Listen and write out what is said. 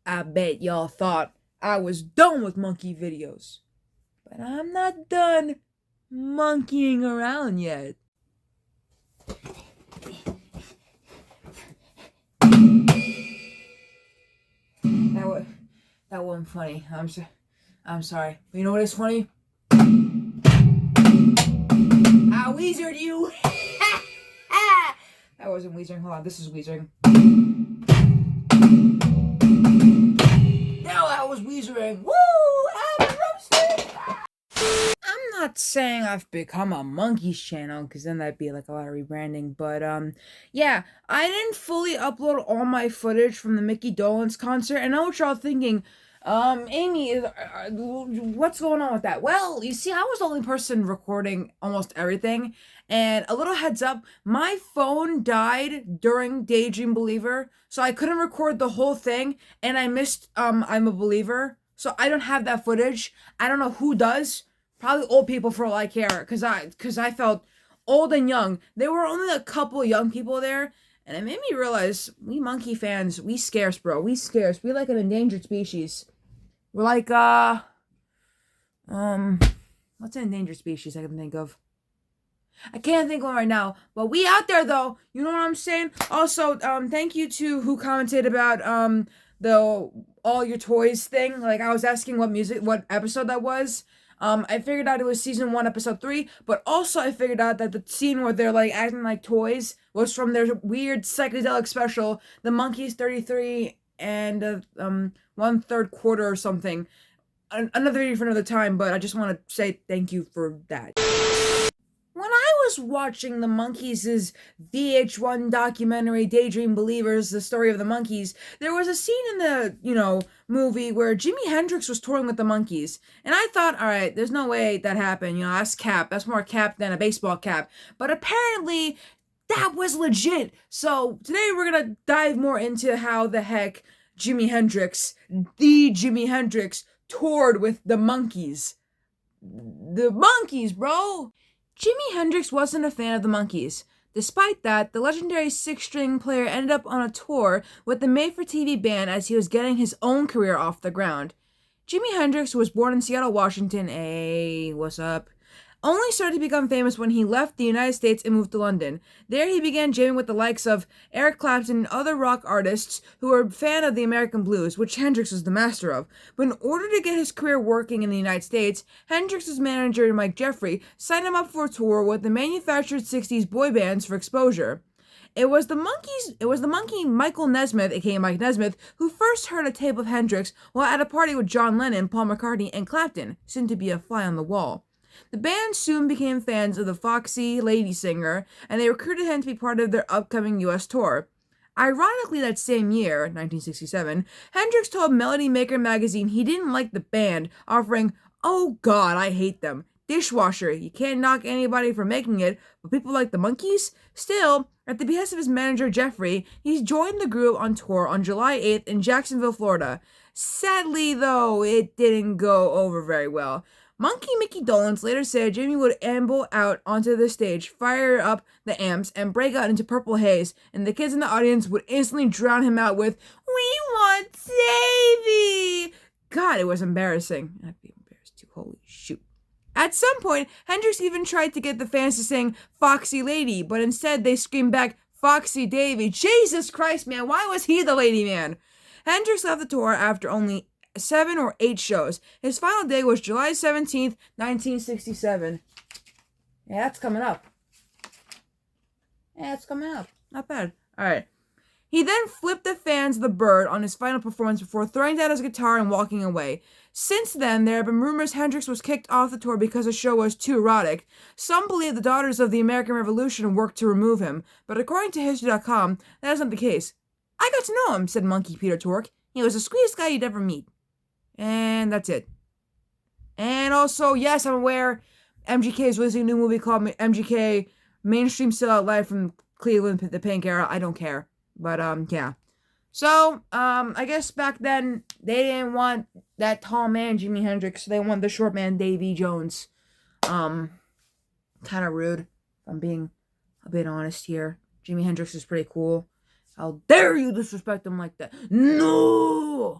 I bet y'all thought I was done with monkey videos. But I'm not done monkeying around yet. That wasn't funny. I'm sorry. But you know what is funny? I Weezered you! That wasn't Weezering. Hold on, this is Weezering. Now that was Weezering. Woo! I'm roasted! I'm not saying I've become a Monkees channel, because then that'd be like a lot of rebranding, but yeah, I didn't fully upload all my footage from the Mickey Dolenz concert, and I know what y'all thinking. Amy, what's going on with that? Well, you see, I was the only person recording almost everything, and a little heads up, my phone died during Daydream Believer, so I couldn't record the whole thing, and I missed, I'm a Believer, so I don't have that footage. I don't know who does. Probably old people for all I care, cause I felt old and young. There were only a couple young people there, and it made me realize we monkey fans, we scarce, bro. We scarce. We like an endangered species. We're like what's an endangered species I can think of? I can't think of one right now, but we out there though. You know what I'm saying? Also, thank you to who commented about the all your toys thing. Like I was asking what episode that was. I figured out it was season 1, episode 3, but also I figured out that the scene where they're like acting like toys was from their weird psychedelic special, The Monkees 33 and 1/3 quarter or something. Another video for another time, but I just want to say thank you for that. When I was watching the Monkees' VH1 documentary Daydream Believers, the story of the Monkees, there was a scene in the, movie where Jimi Hendrix was touring with the Monkees. And I thought, all right, there's no way that happened. That's cap. That's more cap than a baseball cap. But apparently, that was legit. So today we're going to dive more into how the heck Jimi Hendrix, the Jimi Hendrix, toured with the Monkees. The Monkees, bro! Jimi Hendrix wasn't a fan of the Monkees. Despite that, the legendary 6-string player ended up on a tour with the made-for-TV band as he was getting his own career off the ground. Jimi Hendrix was born in Seattle, Washington. Hey, what's up? Only started to become famous when he left the United States and moved to London. There he began jamming with the likes of Eric Clapton and other rock artists who were a fan of the American blues, which Hendrix was the master of. But in order to get his career working in the United States, Hendrix's manager, Mike Jeffrey, signed him up for a tour with the manufactured 60s boy bands for exposure. It was the monkey Michael Nesmith, aka Mike Nesmith, who first heard a tape of Hendrix while at a party with John Lennon, Paul McCartney, and Clapton, soon to be a fly on the wall. The band soon became fans of the foxy lady singer, and they recruited him to be part of their upcoming US tour. Ironically, that same year, 1967, Hendrix told Melody Maker magazine he didn't like the band, offering, "Oh God, I hate them. Dishwasher, you can't knock anybody for making it, but people like the Monkees?" Still, at the behest of his manager Jeffrey, he joined the group on tour on July 8th in Jacksonville, Florida. Sadly, though, it didn't go over very well. Monkey Mickey Dolenz later said Jimmy would amble out onto the stage, fire up the amps, and break out into purple haze, and the kids in the audience would instantly drown him out with, "We want Davy!" God, it was embarrassing. I'd be embarrassed too. Holy shoot. At some point, Hendrix even tried to get the fans to sing Foxy Lady, but instead they screamed back, "Foxy Davy." Jesus Christ, man, why was he the lady man? Hendrix left the tour after only 7 or 8 shows. His final day was July 17th, 1967. Yeah, that's coming up. Not bad. Alright. He then flipped the fans the bird on his final performance before throwing down his guitar and walking away. Since then, there have been rumors Hendrix was kicked off the tour because the show was too erotic. Some believe the Daughters of the American Revolution worked to remove him, but according to History.com, that is not the case. "I got to know him," said Monkey Peter Tork. "He was the sweetest guy you'd ever meet." And that's it. And also, yes, I'm aware MGK is releasing a new movie called MGK Mainstream Sellout Live from Cleveland, the Pink Era. I don't care. But, yeah. So, I guess back then, they didn't want that tall man, Jimi Hendrix. They wanted the short man, Davy Jones. Kind of rude, if I'm being a bit honest here. Jimi Hendrix is pretty cool. How dare you disrespect him like that? No!